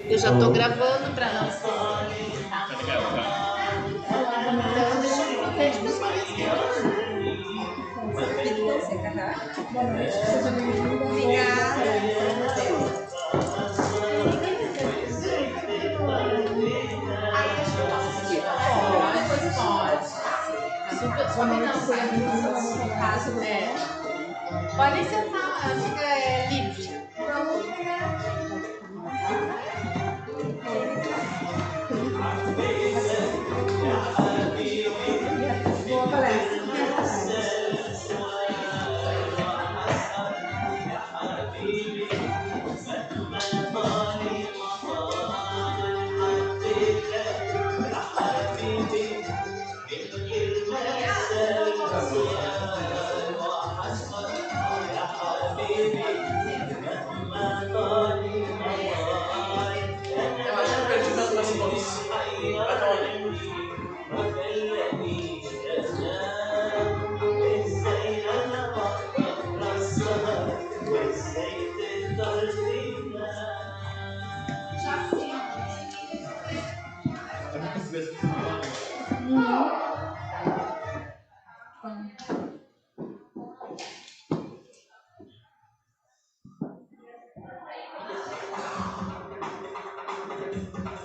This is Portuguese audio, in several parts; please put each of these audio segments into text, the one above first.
Eu já tô gravando pra não ser. Tá? Então, deixa eu pede pros guris aqui. Boa noite, seja bem-vinda. Obrigada. Aí a gente pode. Boa noite, seja bem-vinda. Podem sentar, fica livre. Boa palestra.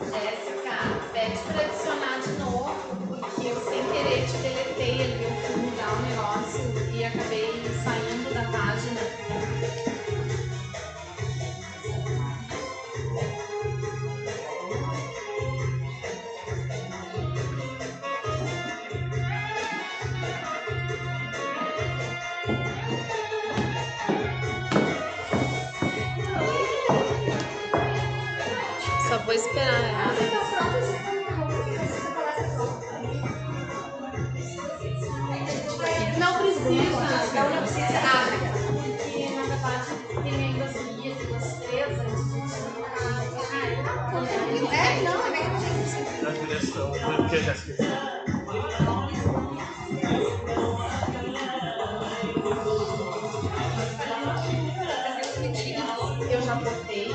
Jéssica, pede pra adicionar de novo, porque eu sem querer te deletei ali, eu fui mudar o negócio e acabei saindo da página. Só vou esperar ela. Não precisa, não precisa. Abre. Porque na verdade tem ainda as guias e as três antes de não, é bem assim. A direção, porque já esqueci. Eu já botei.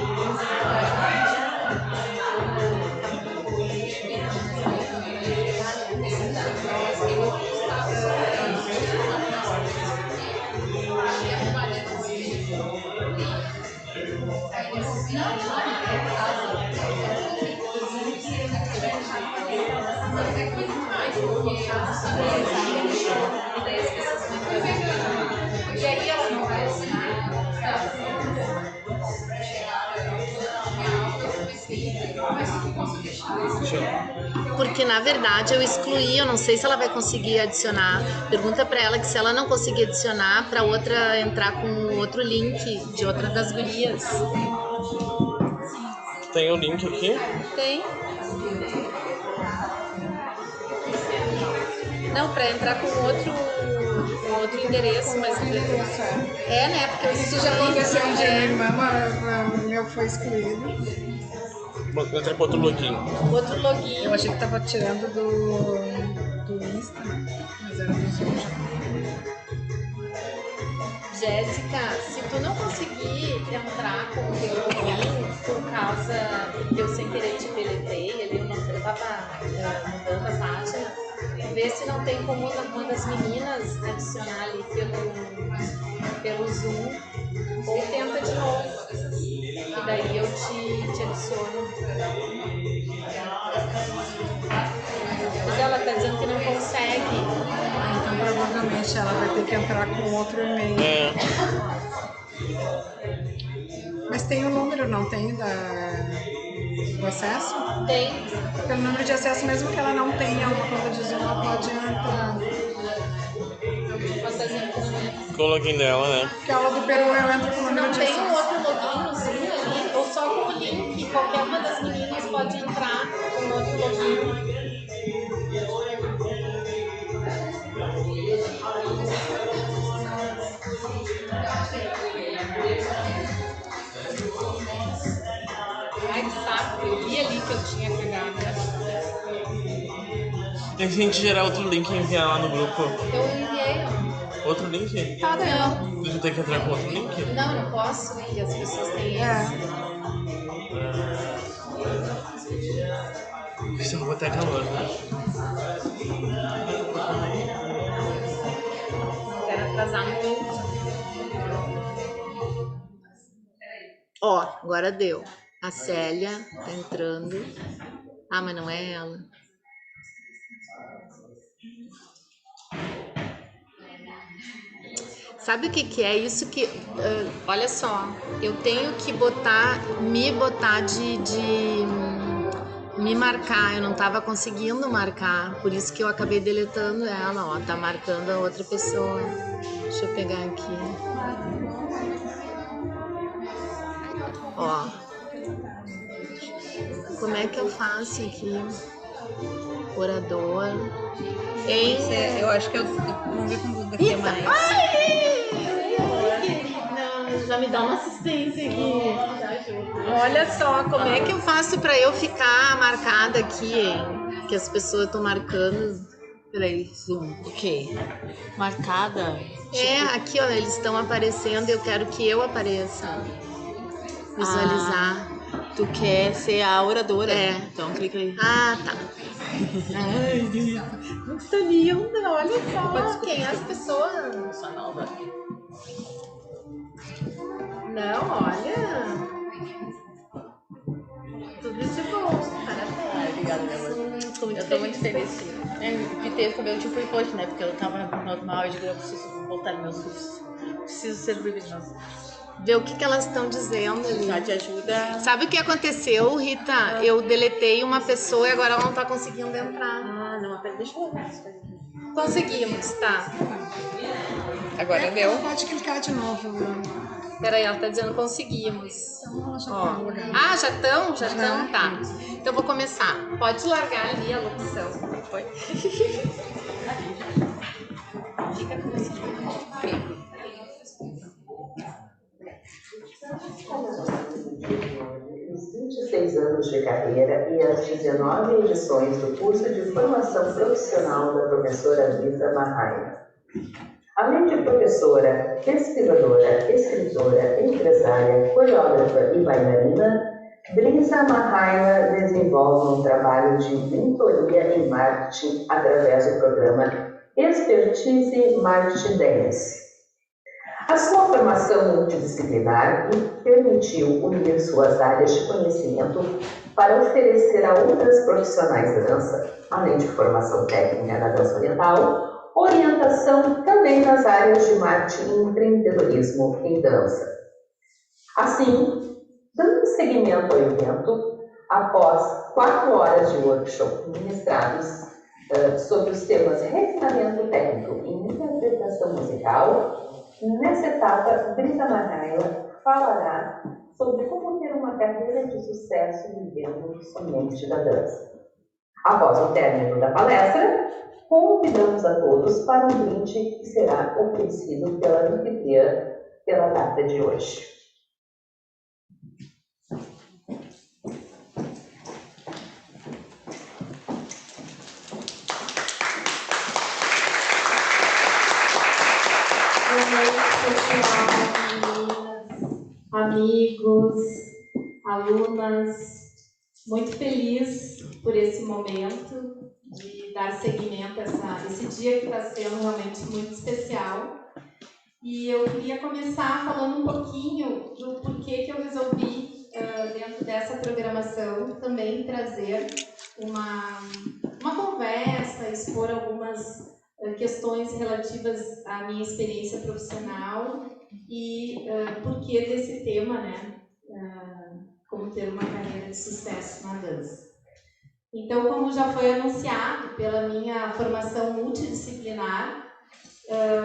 E aí ela não vai assinar. Porque na verdade eu excluí, eu não sei se ela vai conseguir adicionar. Pergunta pra ela que se ela não conseguir adicionar, pra outra entrar com outro link de outra das gurias. Tem o link aqui? Tem. Não, pra entrar com outro endereço, mas é, né? Porque Isso já aconteceu um dia, minha irmã, o meu foi excluído. Entra com outro login. Outro login. Eu achei que tava tirando do Insta, mas era do Zoom já. Jéssica, se tu não conseguir entrar com o teu login por causa que eu sem querer te deletei, eu tava mudando a página, vê se não tem como uma das meninas adicionar ali pelo Zoom, ou tenta de novo, que daí eu te adiciono. Mas ela tá dizendo que não consegue. Então provavelmente ela vai ter que entrar com outro e-mail. É. Mas tem o número, não tem, do acesso? Tem. Pelo número de acesso, mesmo que ela não tenha uma conta de Zoom, ela pode entrar. Vocês entram. Com o login dela, né? Porque ela do Peru eu entro com o número Não de tem acesso. um outro login no Zoom ali, ou só com o link. Qualquer uma das meninas pode entrar com outro login. Ai, que saco, eu vi ali que eu tinha cagado. Tem que a gente gerar outro link e enviar lá no grupo. Eu enviei, ó. Outro link? Não, Tu tem que entrar com outro link? não posso, porque as pessoas têm esse. até calor. Não quero atrasar muito. Ó, agora deu. A Célia tá entrando. Ah, mas não é ela. Sabe o que é isso que... olha só, eu tenho que me botar de me marcar. Eu não tava conseguindo marcar, por isso que eu acabei deletando ela, ó. Tá marcando a outra pessoa. Deixa eu pegar aqui. Ó. Como é que eu faço aqui? Orador. Eu acho que vamos ver como daqui é mais. Não, já me dá uma assistência aqui. Olha só, como é que eu faço pra eu ficar marcada aqui, hein? Que as pessoas estão marcando. Peraí, o quê? Marcada? É, aqui, ó, eles estão aparecendo e eu quero que eu apareça. Visualizar. Tu quer ser a oradora? É. Então clica aí. Ah, tá. Ai, muito linda, olha só. Quem é as pessoas? Só nova. Não, olha. Tudo de bom, parabéns. Ai, obrigada, minha amor. Eu tô muito feliz de ter o cabelo tipo hoje, né? Porque eu tava normal, eu digo, eu preciso voltar nos meus fios. Preciso ser luminosa. Ver o que elas estão dizendo ali. Já te ajuda. Sabe o que aconteceu, Rita? Eu deletei uma pessoa e agora ela não tá conseguindo entrar. Ah, não, mas deixa eu ver as coisas. Conseguimos, tá. Agora deu. Pode clicar de novo. Peraí, ela tá dizendo conseguimos. Ó. Ah, já estão? Já estão? Tá. Então eu vou começar. Pode largar ali a locução. Foi. Fica com você. 26 anos de carreira e as 19 edições do curso de formação profissional da professora Brisa Mahaina. Além de professora, pesquisadora, escritora, empresária, coreógrafa e bailarina, Brisa Mahaina desenvolve um trabalho de mentoria em marketing através do programa Expertise Marketing Dance. A sua formação multidisciplinar permitiu unir suas áreas de conhecimento para oferecer a outras profissionais da dança, além de formação técnica na dança oriental, orientação também nas áreas de marketing e empreendedorismo em dança. Assim, dando seguimento ao evento, após 4 horas de workshop ministrados sobre os temas refinamento técnico e interpretação musical, nessa etapa, Brisa Mahaina falará sobre como ter uma carreira de sucesso vivendo somente da dança. Após o término da palestra, convidamos a todos para um brinde que será oferecido pela anfitriã pela data de hoje. Amigos, alunas, muito feliz por esse momento de dar seguimento a esse dia que está sendo realmente muito especial. E eu queria começar falando um pouquinho do porquê que eu resolvi, dentro dessa programação, também trazer uma conversa, expor algumas questões relativas à minha experiência profissional e porquê desse tema, né? Como ter uma carreira de sucesso na dança. Então, como já foi anunciado pela minha formação multidisciplinar,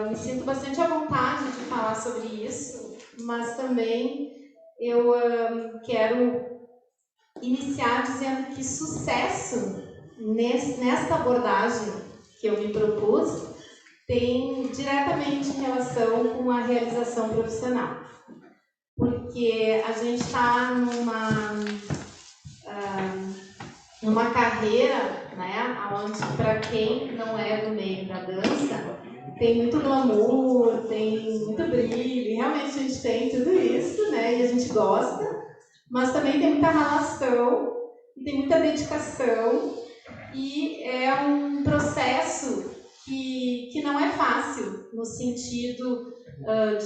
me sinto bastante à vontade de falar sobre isso, mas também eu quero iniciar dizendo que sucesso nesta abordagem que eu me propus tem diretamente relação com a realização profissional. Porque a gente está numa carreira, né, onde para quem não é do meio da dança, tem muito glamour, tem muito brilho, realmente a gente tem tudo isso, né, e a gente gosta, mas também tem muita relação, e tem muita dedicação, e é um processo que não é fácil no sentido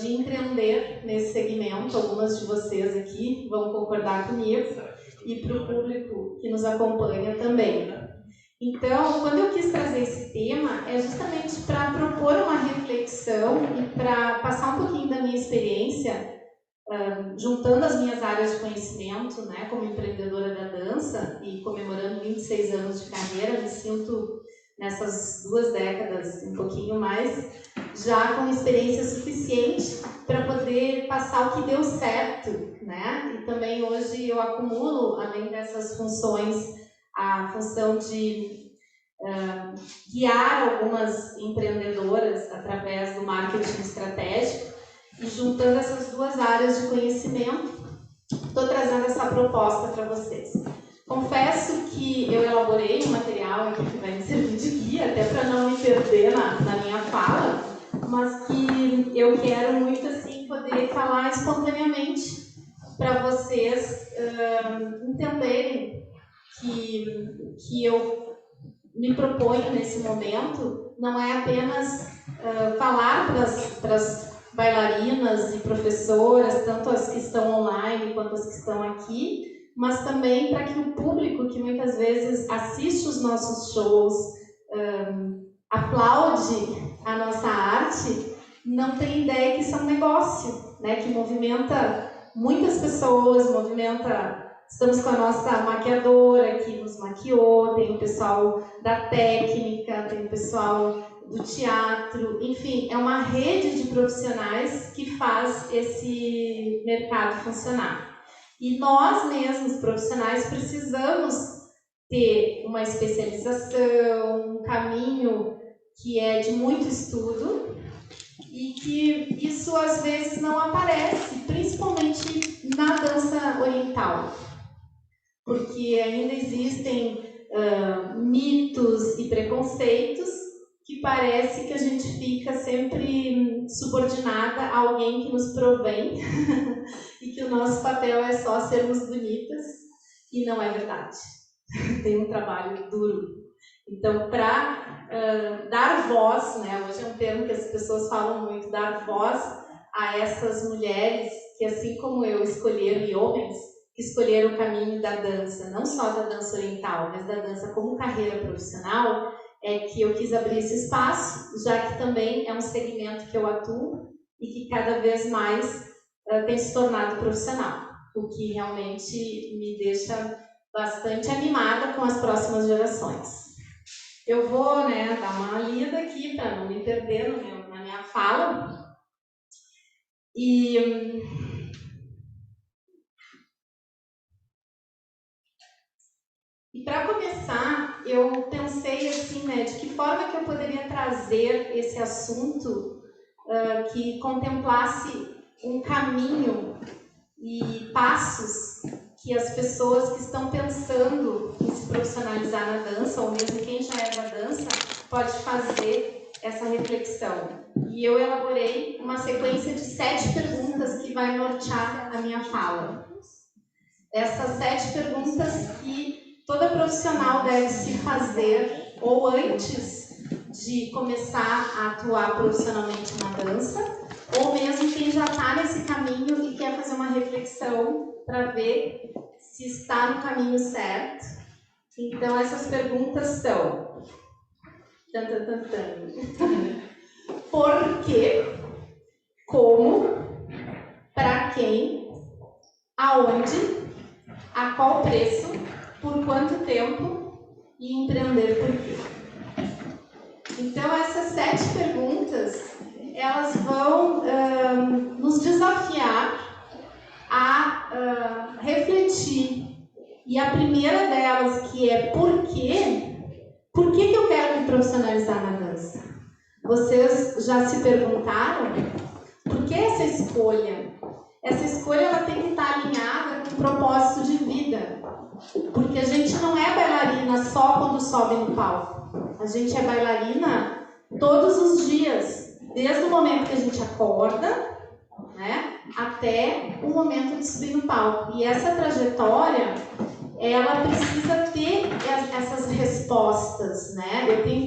de empreender nesse segmento. Algumas de vocês aqui vão concordar comigo e para o público que nos acompanha também. Então, quando eu quis trazer esse tema, é justamente para propor uma reflexão e para passar um pouquinho da minha experiência, juntando as minhas áreas de conhecimento, né, como empreendedora da dança e comemorando 26 anos de carreira. Me sinto nessas 2 décadas, um pouquinho mais, já com experiência suficiente para poder passar o que deu certo, né? E também hoje eu acumulo, além dessas funções, a função de guiar algumas empreendedoras através do marketing estratégico, e juntando essas 2 áreas de conhecimento, estou trazendo essa proposta para vocês. Confesso que eu elaborei um material aqui que vai me servir de guia, até para não me perder na minha fala, mas que eu quero muito assim poder falar espontaneamente para vocês entenderem que eu me proponho nesse momento não é apenas falar para as bailarinas e professoras, tanto as que estão online quanto as que estão aqui, mas também para que o público que muitas vezes assiste os nossos shows, aplaude a nossa arte, não tem ideia que isso é um negócio, né, que movimenta muitas pessoas, estamos com a nossa maquiadora que nos maquiou, tem o pessoal da técnica, tem o pessoal do teatro, enfim, é uma rede de profissionais que faz esse mercado funcionar. E nós mesmos, profissionais, precisamos ter uma especialização, um caminho que é de muito estudo e que isso às vezes não aparece, principalmente na dança oriental, porque ainda existem mitos e preconceitos que parece que a gente fica sempre subordinada a alguém que nos provém e que o nosso papel é só sermos bonitas, e não é verdade. Tem um trabalho duro. Então, para dar voz, né, hoje é um termo que as pessoas falam muito, dar voz a essas mulheres que, assim como eu, escolheram, e homens que escolheram o caminho da dança, não só da dança oriental, mas da dança como carreira profissional, é que eu quis abrir esse espaço, já que também é um segmento que eu atuo e que cada vez mais tem se tornado profissional, o que realmente me deixa bastante animada com as próximas gerações. Eu vou, né, dar uma lida aqui para não me perder na minha fala. E para começar, eu pensei assim, né, de que forma que eu poderia trazer esse assunto que contemplasse um caminho e passos que as pessoas que estão pensando em se profissionalizar na dança, ou mesmo quem já é da dança, pode fazer essa reflexão. E eu elaborei uma sequência de 7 perguntas que vai nortear a minha fala. Essas 7 perguntas que toda profissional deve se fazer ou antes de começar a atuar profissionalmente na dança, ou mesmo quem já está nesse caminho e quer fazer uma reflexão para ver se está no caminho certo. Então, essas perguntas são: por quê? Como? Para quem? Aonde? A qual preço? Por quanto tempo? E empreender por quê? Então, essas 7 perguntas, elas vão nos desafiar a refletir. E a primeira delas, que é por quê? Por que eu quero me profissionalizar na dança? Vocês já se perguntaram? Por que essa escolha? Essa escolha ela tem que estar alinhada com o propósito de vida. Porque a gente não é bailarina só quando sobe no palco. A gente é bailarina todos os dias, desde o momento que a gente acorda, né, até o momento de subir no palco. E essa trajetória, ela precisa ter essas respostas, né? Eu tenho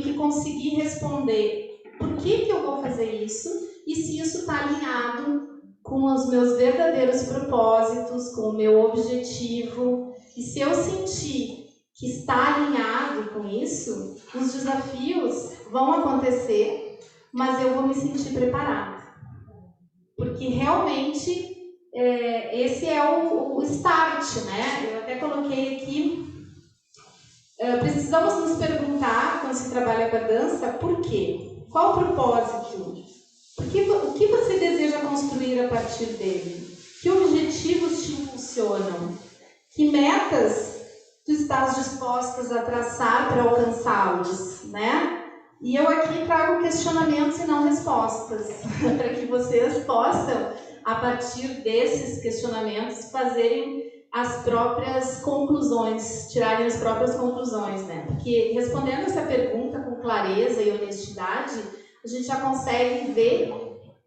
que conseguir responder por que eu vou fazer isso e se isso está alinhado com os meus verdadeiros propósitos, com o meu objetivo. E se eu sentir que está alinhado com isso, os desafios vão acontecer, mas eu vou me sentir preparada. Porque realmente esse é o start, né? Eu até coloquei aqui, precisamos nos perguntar, quando se trabalha com a dança, por quê? Qual o propósito? O que você deseja construir a partir dele? Que objetivos te impulsionam? Que metas tu estás dispostas a traçar para alcançá-los, né? E eu aqui trago questionamentos e não respostas, para que vocês possam, a partir desses questionamentos, fazerem as próprias conclusões, tirarem as próprias conclusões, né? Porque respondendo essa pergunta com clareza e honestidade, a gente já consegue ver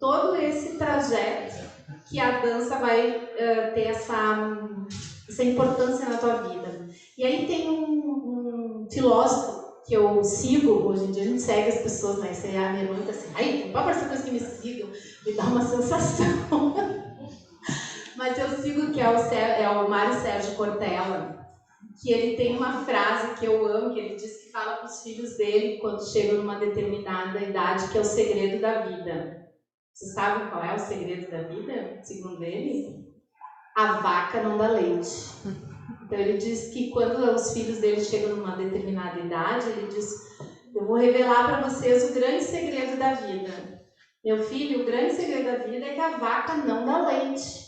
todo esse trajeto que a dança vai ter essa importância na tua vida. E aí tem um filósofo que eu sigo, hoje em dia a gente segue as pessoas, né? Isso aí a minha irmã tá assim, ai, não pode ser pessoas que me sigam, me dá uma sensação. Mas eu sigo, que é o Mário Sérgio Cortella, que ele tem uma frase que eu amo, que ele diz que fala para os filhos dele quando chegam numa determinada idade, que é o segredo da vida. Vocês sabem qual é o segredo da vida, segundo ele? A vaca não dá leite. Então ele diz que quando os filhos dele chegam numa determinada idade, ele diz, eu vou revelar para vocês o grande segredo da vida. Meu filho, o grande segredo da vida é que a vaca não dá leite.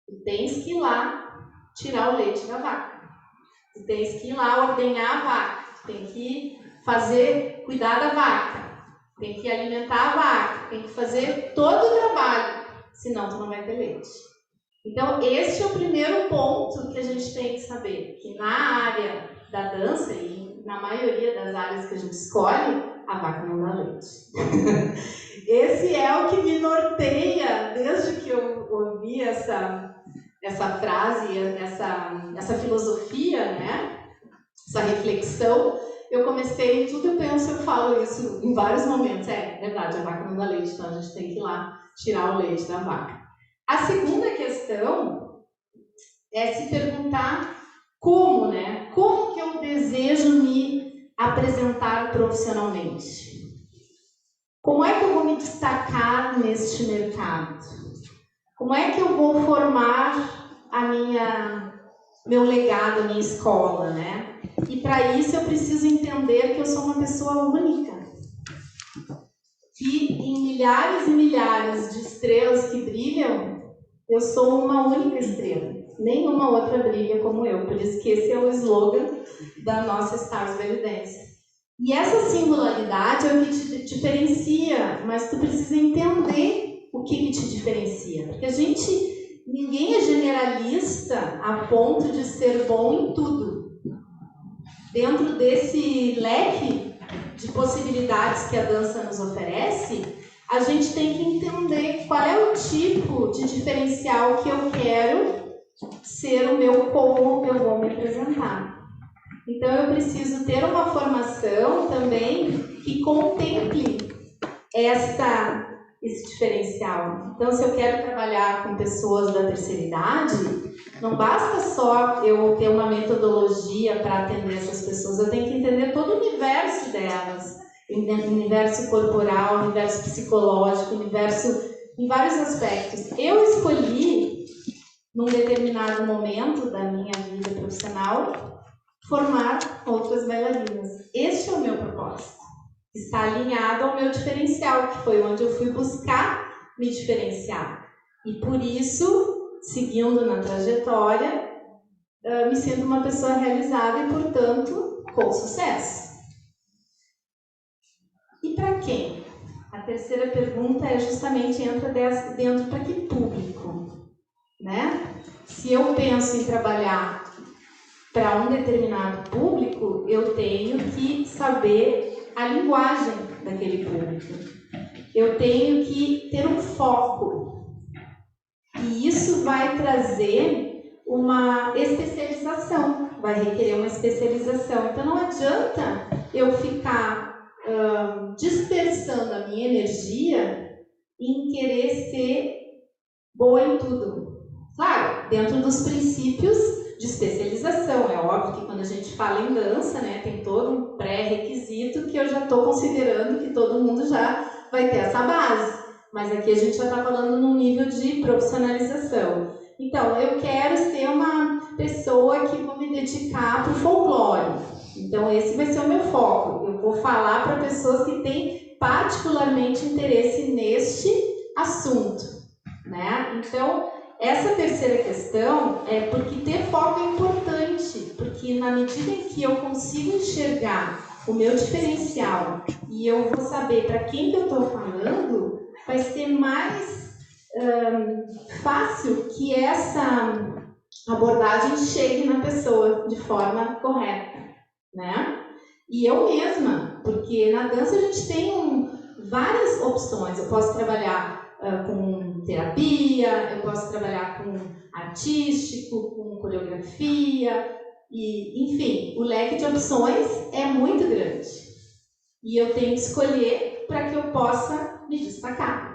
Tu tens que ir lá tirar o leite da vaca. Tu tens que ir lá ordenhar a vaca. Tu tem que cuidar da vaca. Tem que alimentar a vaca. Tem que fazer todo o trabalho. Senão tu não vai ter leite. Então esse é o primeiro ponto que a gente tem que saber. Que na área da dança e na maioria das áreas que a gente escolhe, a vaca não dá leite. Esse é o que me norteia desde que eu ouvi essa frase, essa filosofia, né? Essa reflexão. Eu comecei, tudo eu penso, eu falo isso em vários momentos. É verdade, a vaca não dá leite, então a gente tem que ir lá tirar o leite da vaca. A segunda questão é se perguntar como, né? Como que eu desejo me apresentar profissionalmente? Como é que eu vou me destacar neste mercado? Como é que eu vou formar meu legado, a minha escola, né? E para isso eu preciso entender que eu sou uma pessoa única. Que em milhares e milhares de estrelas que brilham, eu sou uma única estrela. Nenhuma outra brilha como eu. Por isso que esse é o slogan da nossa Stars Belly Dance. E essa singularidade é o que te diferencia, mas tu precisa entender o que te diferencia. Porque ninguém é generalista a ponto de ser bom em tudo. Dentro desse leque de possibilidades que a dança nos oferece, a gente tem que entender qual é o tipo de diferencial que eu quero ser como eu vou me apresentar. Então eu preciso ter uma formação também que contemple esse diferencial. Então, se eu quero trabalhar com pessoas da terceira idade, não basta só eu ter uma metodologia para atender essas pessoas, eu tenho que entender todo o universo delas, universo corporal, universo psicológico, em vários aspectos. Eu escolhi, num determinado momento da minha vida profissional, formar outras bailarinas. Este é o meu propósito. Está alinhado ao meu diferencial, que foi onde eu fui buscar me diferenciar. E por isso, seguindo na trajetória, me sinto uma pessoa realizada e, portanto, com sucesso. E para quem? A terceira pergunta é justamente entra dentro para que público, né? Se eu penso em trabalhar para um determinado público, eu tenho que saber a linguagem daquele público. Eu tenho que ter um foco. E isso vai trazer uma especialização, vai requerer uma especialização. Então não adianta eu ficar dispersando a minha energia em querer ser boa em tudo. Claro, dentro dos princípios de especialização. É óbvio que quando a gente fala em dança, né, tem todo um pré-requisito que eu já estou considerando que todo mundo já vai ter essa base. Mas aqui a gente já está falando num nível de profissionalização. Então, eu quero ser uma pessoa que vou me dedicar para o folclore. Então, esse vai ser o meu foco. Eu vou falar para pessoas que têm particularmente interesse neste assunto, né? Então, essa terceira questão é porque ter foco é importante, porque na medida em que eu consigo enxergar o meu diferencial e eu vou saber para quem que eu estou falando, vai ser mais fácil que essa abordagem chegue na pessoa de forma correta, né? E eu mesma, porque na dança a gente tem várias opções. Eu posso trabalhar com terapia, eu posso trabalhar com artístico, com coreografia, e, enfim, o leque de opções é muito grande. E eu tenho que escolher para que eu possa me destacar.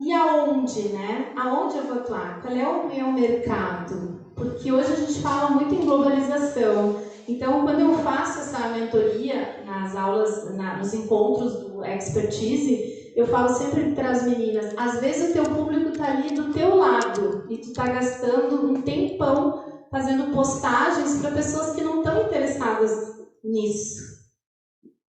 E aonde, né? Aonde eu vou atuar? Qual é o meu mercado? Porque hoje a gente fala muito em globalização. Então, quando eu faço essa mentoria nas aulas, nos encontros do Expertise, eu falo sempre para as meninas, às vezes o teu público está ali do teu lado e tu está gastando um tempão fazendo postagens para pessoas que não estão interessadas nisso.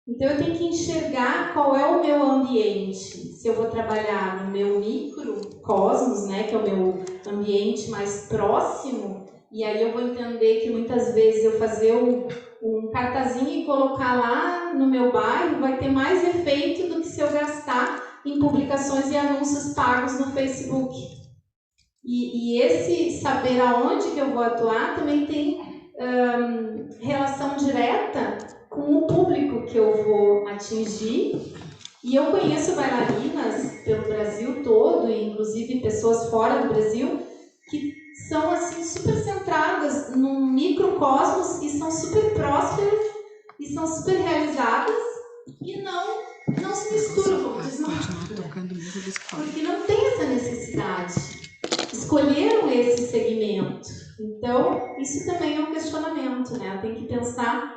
Então eu tenho que enxergar qual é o meu ambiente. Se eu vou trabalhar no meu microcosmos, né, que é o meu ambiente mais próximo, e aí eu vou entender que muitas vezes eu fazer um cartazinho e colocar lá no meu bairro vai ter mais efeito do que se eu gastar em publicações e anúncios pagos no Facebook. E esse saber aonde que eu vou atuar também tem relação direta com o público que eu vou atingir. E eu conheço bailarinas pelo Brasil todo, e inclusive pessoas fora do Brasil, que são assim super centradas num microcosmos e são super prósperas e são super realizadas e não se misturam, como diz no porque não tem essa necessidade. Escolheram esse segmento. Então, isso também é um questionamento, né? Eu tenho que pensar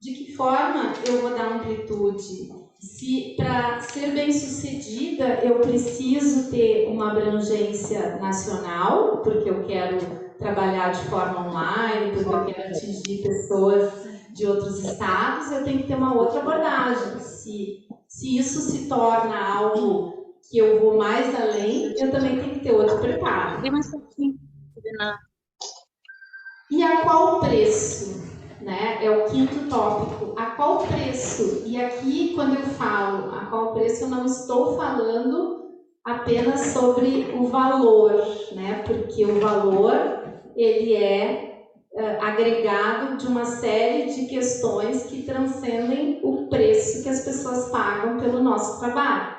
de que forma eu vou dar amplitude. Se para ser bem-sucedida eu preciso ter uma abrangência nacional, porque eu quero trabalhar de forma online, porque eu quero atingir pessoas de outros estados, eu tenho que ter uma outra abordagem. Se isso se torna algo que eu vou mais além, eu também tenho que ter outro preparo. E a qual preço? Né? É o quinto tópico. A qual preço? E aqui, quando eu falo a qual preço, eu não estou falando apenas sobre o valor, né? Porque o valor ele é agregado de uma série de questões que transcendem o preço que as pessoas pagam pelo nosso trabalho.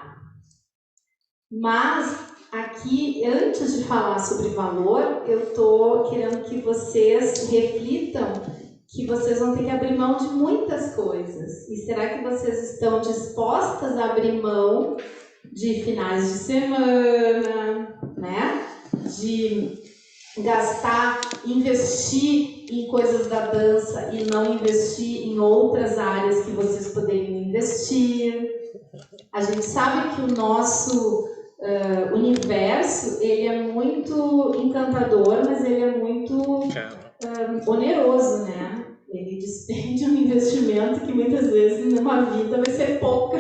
Mas aqui, antes de falar sobre valor, eu estou querendo que vocês reflitam que vocês vão ter que abrir mão de muitas coisas. E será que vocês estão dispostas a abrir mão de finais de semana, né? De gastar, investir em coisas da dança e não investir em outras áreas que vocês poderiam investir? A gente sabe que o nosso universo, ele é muito encantador, mas ele é muito oneroso, né? Ele despende um investimento que muitas vezes numa vida vai ser pouca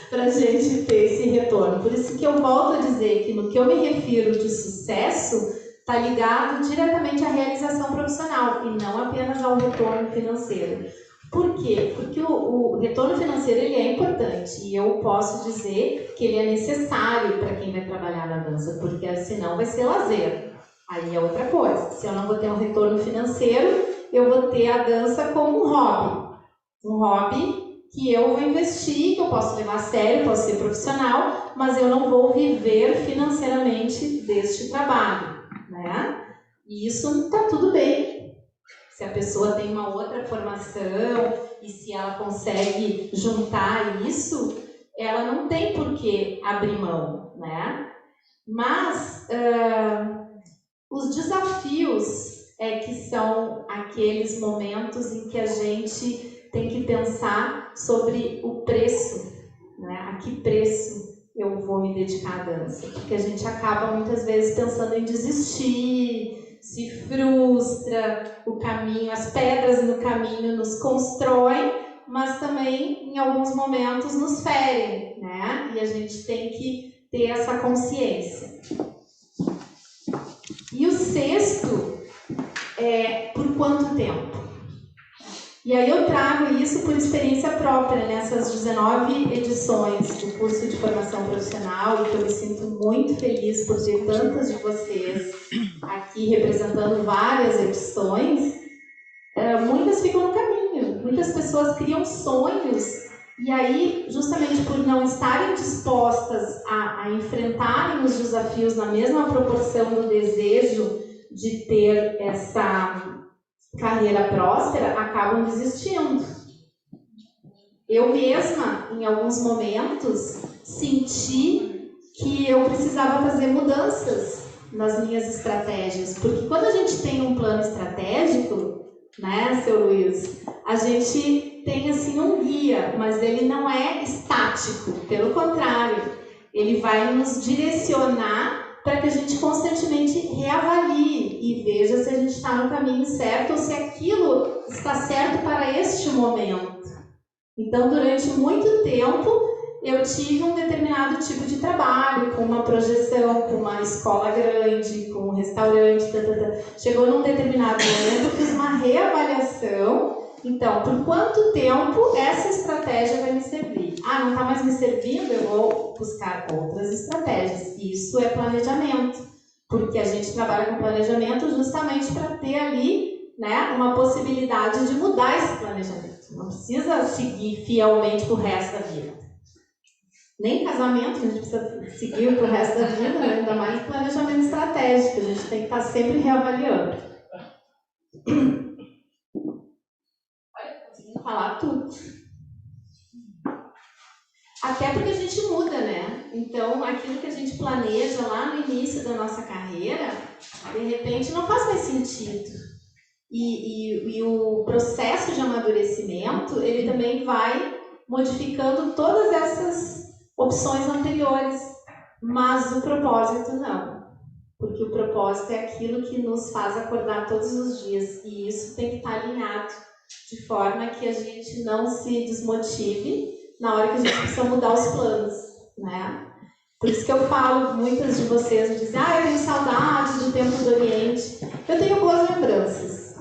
para a gente ter esse retorno. Por isso que eu volto a dizer que no que eu me refiro de sucesso está ligado diretamente à realização profissional e não apenas ao retorno financeiro. Por quê? Porque o retorno financeiro ele é importante e eu posso dizer que ele é necessário para quem vai trabalhar na dança, porque senão vai ser lazer. Aí é outra coisa. Se eu não vou ter um retorno financeiro, eu vou ter a dança como um hobby. Um hobby que eu vou investir, que eu posso levar a sério, posso ser profissional, mas eu não vou viver financeiramente deste trabalho, né? E isso está tudo bem. Se a pessoa tem uma outra formação e se ela consegue juntar isso, ela não tem por que abrir mão, né? Mas os desafios é que são aqueles momentos em que a gente tem que pensar sobre o preço, né? A que preço eu vou me dedicar à dança? Porque a gente acaba muitas vezes pensando em desistir, se frustra, o caminho, as pedras no caminho nos constroem, mas também em alguns momentos nos ferem, né? E a gente tem que ter essa consciência. E o sexto é por quanto tempo? E aí eu trago isso por experiência própria nessas 19 edições do curso de formação profissional, e que eu me sinto muito feliz por ter tantas de vocês aqui representando várias edições. Muitas ficam no caminho, muitas pessoas criam sonhos e aí, justamente por não estarem dispostas a enfrentarem os desafios na mesma proporção do desejo de ter essa carreira próspera, acabam desistindo. Eu mesma, em alguns momentos, senti que eu precisava fazer mudanças nas minhas estratégias, porque quando a gente tem um plano estratégico, né, seu Luiz, a gente tem assim um guia, mas ele não é estático, pelo contrário, ele vai nos direcionar para que a gente constantemente reavalie e veja se a gente está no caminho certo ou se aquilo está certo para este momento. Então, durante muito tempo, eu tive um determinado tipo de trabalho, com uma projeção, com uma escola grande, com um restaurante, Chegou num determinado momento, fiz uma reavaliação. Então, por quanto tempo essa estratégia vai me servir? Não está mais me servindo, eu vou buscar outras estratégias. Isso é planejamento, porque a gente trabalha com planejamento justamente para ter ali, né, uma possibilidade de mudar esse planejamento. Não precisa seguir fielmente para o resto da vida. Nem casamento a gente precisa seguir para o resto da vida, né? Ainda mais planejamento estratégico, a gente tem que estar sempre reavaliando. Falar tudo. Até porque a gente muda, né? Então, aquilo que a gente planeja lá no início da nossa carreira, de repente não faz mais sentido. E o processo de amadurecimento, ele também vai modificando todas essas opções anteriores, mas o propósito não. Porque o propósito é aquilo que nos faz acordar todos os dias, e isso tem que estar alinhado de forma que a gente não se desmotive na hora que a gente precisa mudar os planos, né? Por isso que eu falo, muitas de vocês me dizem, eu tenho saudade do tempo do Oriente. Eu tenho boas lembranças.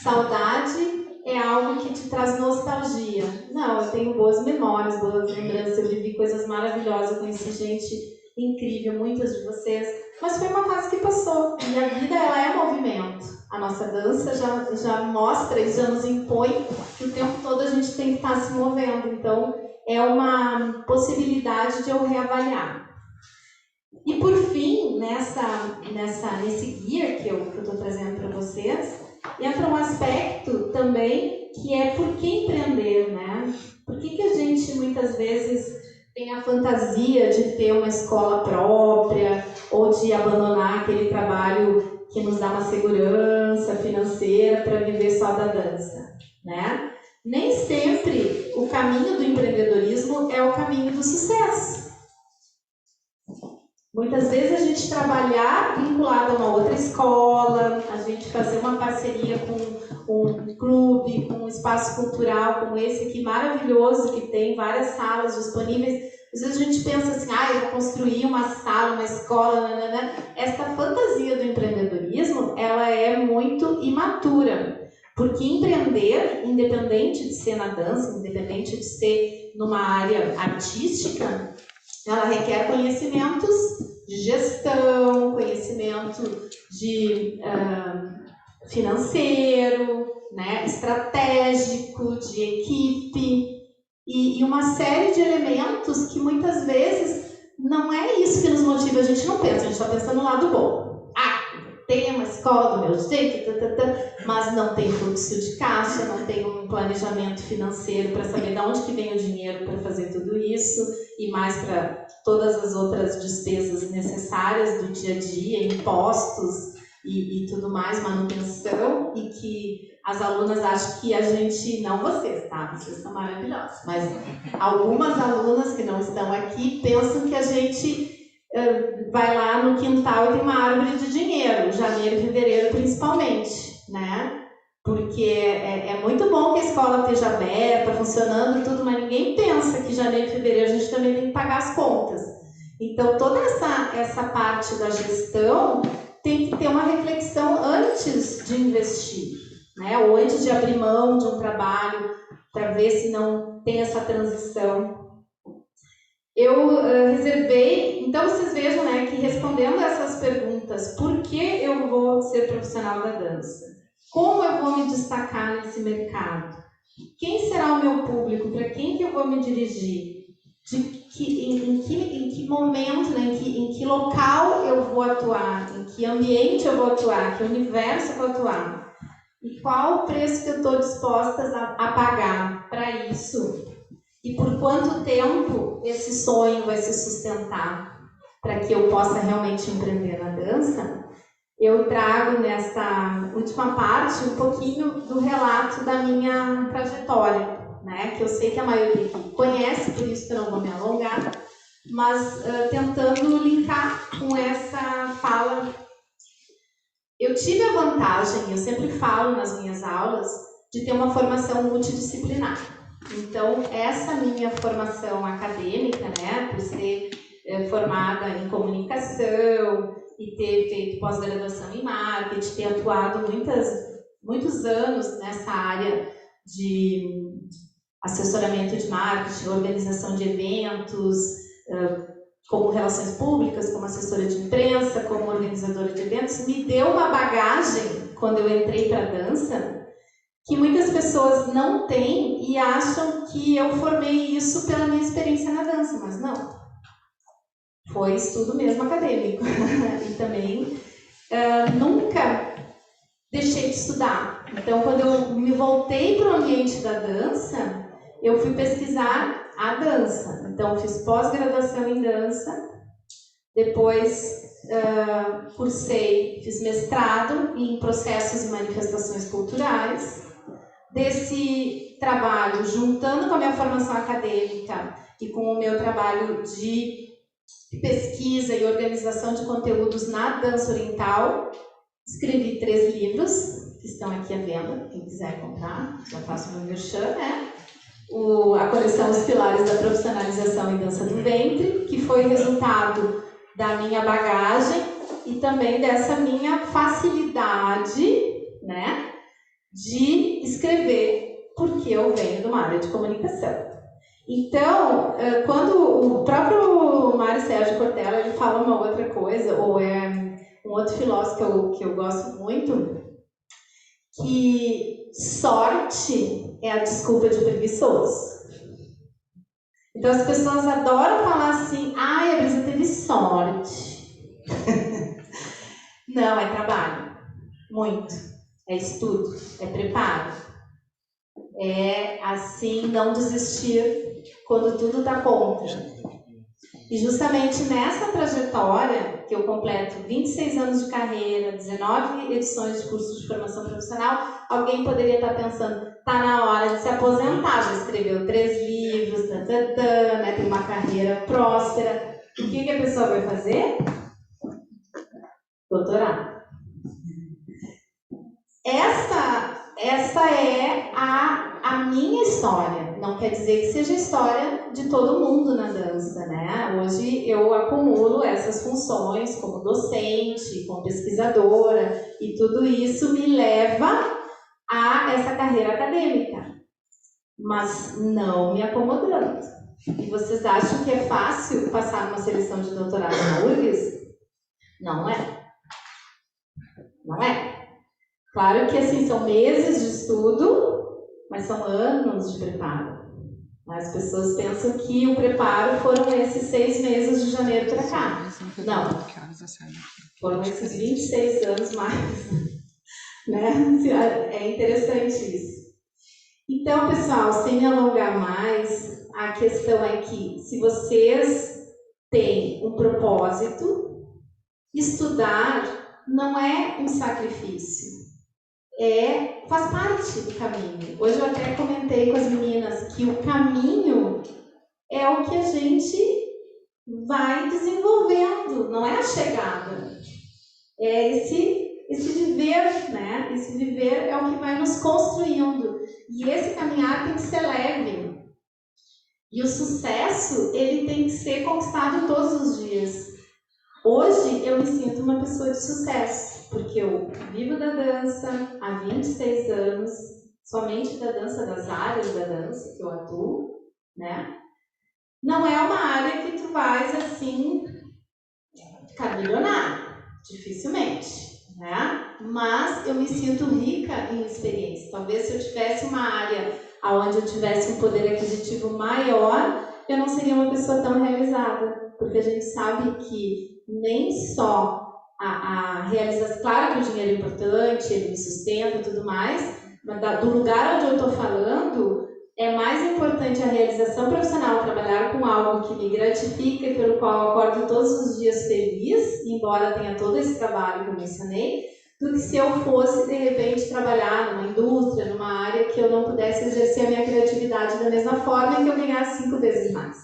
Saudade é algo que te traz nostalgia. Não, eu tenho boas memórias, boas lembranças, eu vivi coisas maravilhosas, eu conheci gente incrível, muitas de vocês, mas foi uma fase que passou, e a vida ela é movimento. A nossa dança já mostra e já nos impõe que o tempo todo a gente tem que estar se movendo, então é uma possibilidade de eu reavaliar. E por fim, nesse guia que eu estou trazendo para vocês, entra um aspecto também que é por que empreender, né? Por que a gente muitas vezes tem a fantasia de ter uma escola própria ou de abandonar aquele trabalho que nos dá uma segurança financeira para viver só da dança, né? Nem sempre o caminho do empreendedorismo é o caminho do sucesso. Muitas vezes a gente trabalhar vinculado a uma outra escola, a gente fazer uma parceria com um clube, com um espaço cultural como esse aqui maravilhoso, que tem várias salas disponíveis. Às vezes a gente pensa assim, eu vou construir uma sala, uma escola, nanana. Essa fantasia do empreendedorismo, ela é muito imatura, porque empreender, independente de ser na dança, independente de ser numa área artística, ela requer conhecimentos de gestão, conhecimento de financeiro, né, estratégico, de equipe e uma série de elementos que muitas vezes não é isso que nos motiva, a gente não pensa, a gente está pensando no lado bom. Tem uma escola do meu jeito, mas não tem fluxo de caixa, não tem um planejamento financeiro para saber de onde que vem o dinheiro para fazer tudo isso e mais para todas as outras despesas necessárias do dia a dia, impostos e tudo mais, manutenção, e que as alunas acham que a gente, não vocês, tá? Vocês são maravilhosos, mas algumas alunas que não estão aqui pensam que a gente vai lá no quintal e tem uma árvore de dinheiro, janeiro e fevereiro principalmente, né? Porque é muito bom que a escola esteja aberta, funcionando e tudo, mas ninguém pensa que janeiro e fevereiro a gente também tem que pagar as contas. Então, toda essa parte da gestão tem que ter uma reflexão antes de investir, né? Ou antes de abrir mão de um trabalho, para ver se não tem essa transição. Eu reservei, então vocês vejam, né, que respondendo essas perguntas, por que eu vou ser profissional da dança? Como eu vou me destacar nesse mercado? Quem será o meu público? Para quem que eu vou me dirigir? Em que momento, né, em que local eu vou atuar? Em que ambiente eu vou atuar? Que universo eu vou atuar? E qual o preço que eu estou disposta a pagar para isso? E por quanto tempo esse sonho vai se sustentar para que eu possa realmente empreender na dança? Eu trago nessa última parte um pouquinho do relato da minha trajetória, né? Que eu sei que a maioria aqui conhece, por isso que eu não vou me alongar, mas tentando linkar com essa fala. Eu tive a vantagem, eu sempre falo nas minhas aulas, de ter uma formação multidisciplinar. Então, essa minha formação acadêmica, né, por ser formada em comunicação e ter feito pós-graduação em marketing, ter atuado muitos anos nessa área de assessoramento de marketing, organização de eventos, como relações públicas, como assessora de imprensa, como organizadora de eventos, me deu uma bagagem, quando eu entrei para a dança, que muitas pessoas não têm e acham que eu formei isso pela minha experiência na dança, mas não. Foi estudo mesmo acadêmico. E também nunca deixei de estudar. Então, quando eu me voltei para o ambiente da dança, eu fui pesquisar a dança. Então, fiz pós-graduação em dança, depois fiz mestrado em processos e manifestações culturais. Desse trabalho, juntando com a minha formação acadêmica e com o meu trabalho de pesquisa e organização de conteúdos na dança oriental, escrevi 3 livros, que estão aqui à venda, quem quiser comprar, já faço o meu merchan, né? A coleção Os Pilares da Profissionalização em Dança do Ventre, que foi resultado da minha bagagem e também dessa minha facilidade, né, de escrever, porque eu venho de uma área de comunicação. Então, quando o próprio Mário Sérgio Cortella, ele fala uma outra coisa, ou é um outro filósofo que eu gosto muito, que sorte é a desculpa de preguiçoso. Então as pessoas adoram falar assim, a Brisa teve sorte. Não, é trabalho. Muito. É estudo, é preparo. É, assim, não desistir quando tudo está contra. E justamente nessa trajetória, que eu completo 26 anos de carreira, 19 edições de cursos de formação profissional, alguém poderia estar pensando, está na hora de se aposentar, já escreveu 3 livros, né, tem uma carreira próspera. O que a pessoa vai fazer? Doutorado. Essa é a minha história. Não quer dizer que seja a história de todo mundo na dança, né? Hoje eu acumulo essas funções como docente, como pesquisadora, e tudo isso me leva a essa carreira acadêmica, mas não me acomodando. E vocês acham que é fácil passar numa seleção de doutorado na URGS? Não é. Não é. Claro que assim, são meses de estudo, mas são anos de preparo. As pessoas pensam que o preparo foram esses 6 meses de janeiro para cá. Não. Foram esses 26 anos mais, né? É interessante isso. Então, pessoal, sem me alongar mais, a questão é que se vocês têm um propósito, estudar não é um sacrifício, faz parte do caminho. Hoje eu até comentei com as meninas que o caminho é o que a gente vai desenvolvendo, não é a chegada. É esse viver, né? Esse viver é o que vai nos construindo. E esse caminhar tem que ser leve. E o sucesso, ele tem que ser conquistado todos os dias. Hoje eu me sinto uma pessoa de sucesso, porque eu vivo da dança há 26 anos, somente da dança, das áreas da dança que eu atuo, né? Não é uma área que tu vais, assim, ficar milionário, dificilmente, né? Mas eu me sinto rica em experiência. Talvez se eu tivesse uma área onde eu tivesse um poder aquisitivo maior, eu não seria uma pessoa tão realizada, porque a gente sabe que nem só a realização, claro que o dinheiro é importante, ele me sustenta e tudo mais, mas do lugar onde eu estou falando, é mais importante a realização profissional, trabalhar com algo que me gratifica e pelo qual eu acordo todos os dias feliz, embora tenha todo esse trabalho que eu mencionei, do que se eu fosse, de repente, trabalhar numa indústria, numa área que eu não pudesse exercer a minha criatividade da mesma forma e que eu ganhasse 5 vezes mais.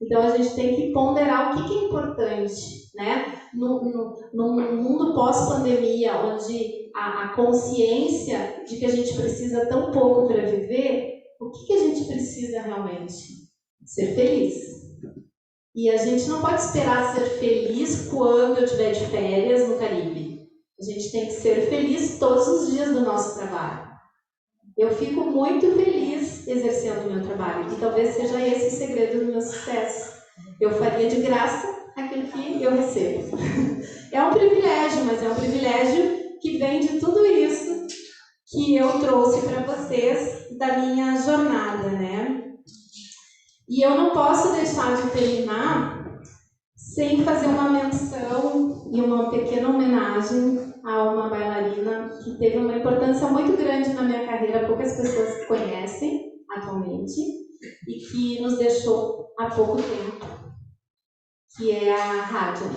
Então, a gente tem que ponderar o que é importante, né? Num mundo pós-pandemia, onde a consciência de que a gente precisa tão pouco para viver, o que a gente precisa realmente? Ser feliz. E a gente não pode esperar ser feliz quando eu estiver de férias no Caribe. A gente tem que ser feliz todos os dias do nosso trabalho. Eu fico muito feliz exercendo o meu trabalho. E talvez seja esse o segredo do meu sucesso. Eu faria de graça aquilo que eu recebo. É um privilégio, mas é um privilégio que vem de tudo isso que eu trouxe para vocês da minha jornada, né? E eu não posso deixar de terminar sem fazer uma menção e uma pequena homenagem a uma bailarina que teve uma importância muito grande na minha carreira, poucas pessoas conhecem atualmente, e que nos deixou há pouco tempo, que é a Rádia.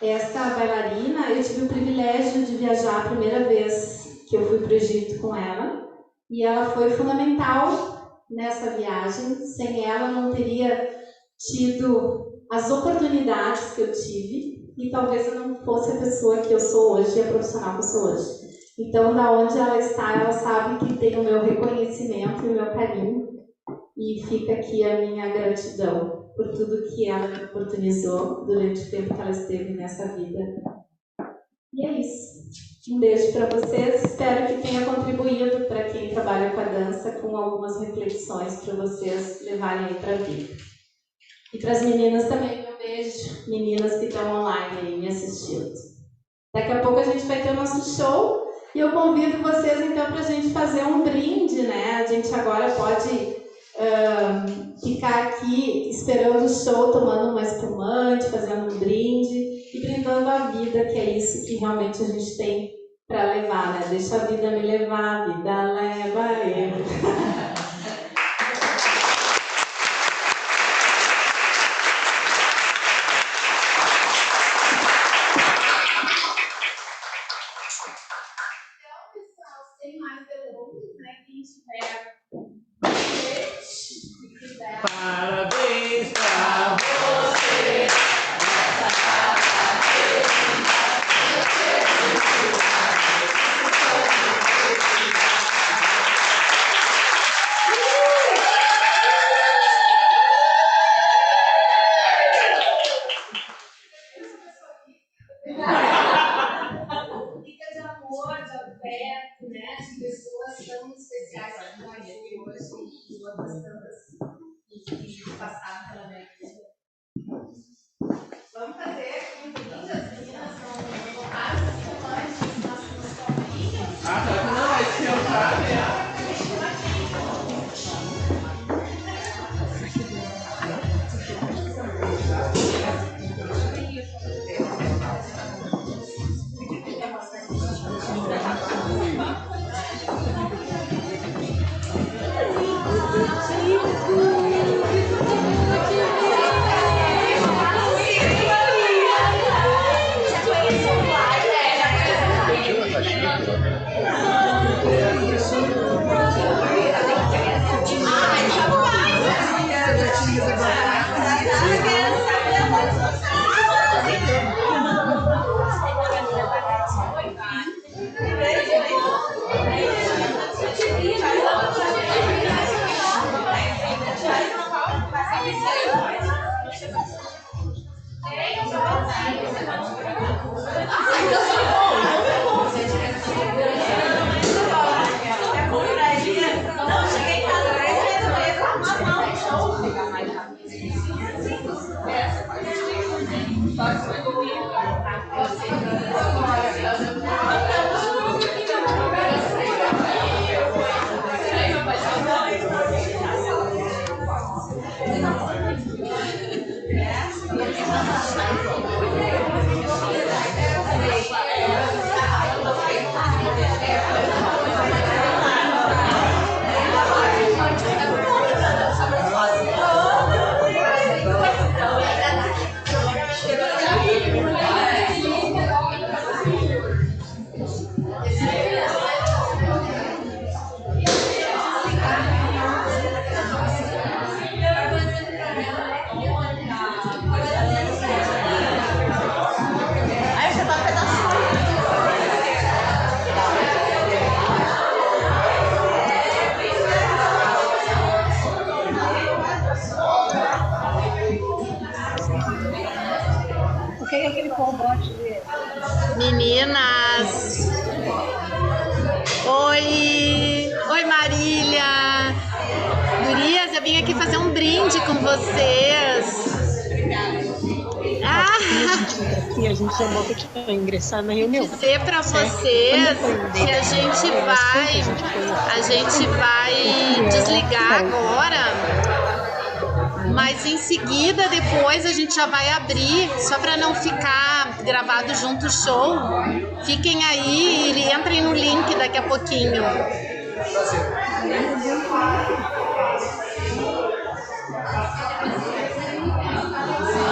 Essa bailarina, eu tive o privilégio de viajar a primeira vez que eu fui para o Egito com ela, e ela foi fundamental nessa viagem. Sem ela, eu não teria tido as oportunidades que eu tive, e talvez eu não fosse a pessoa que eu sou hoje e a profissional que eu sou hoje. Então, da onde ela está, ela sabe que tem o meu reconhecimento e o meu carinho, e fica aqui a minha gratidão por tudo que ela me oportunizou durante o tempo que ela esteve nessa vida. E é isso. Um beijo para vocês. Espero que tenha contribuído para quem trabalha com a dança com algumas reflexões para vocês levarem aí para a vida. E para as meninas também, meu beijo. Meninas que estão online aí me assistindo. Daqui a pouco a gente vai ter o nosso show e eu convido vocês então para a gente fazer um brinde, né? A gente agora pode ficar aqui esperando o show, tomando uma espumante, fazendo um brinde e brindando a vida, que é isso que realmente a gente tem para levar, né? Deixa a vida me levar, a vida leva eu. Parabéns pra você. aqui fazer um brinde com vocês. Aqui a gente já bota aqui para ingressar na reunião. Dizer para vocês que a gente vai desligar agora, mas em seguida depois a gente já vai abrir, só para não ficar gravado junto o show. Fiquem aí e entrem no link daqui a pouquinho.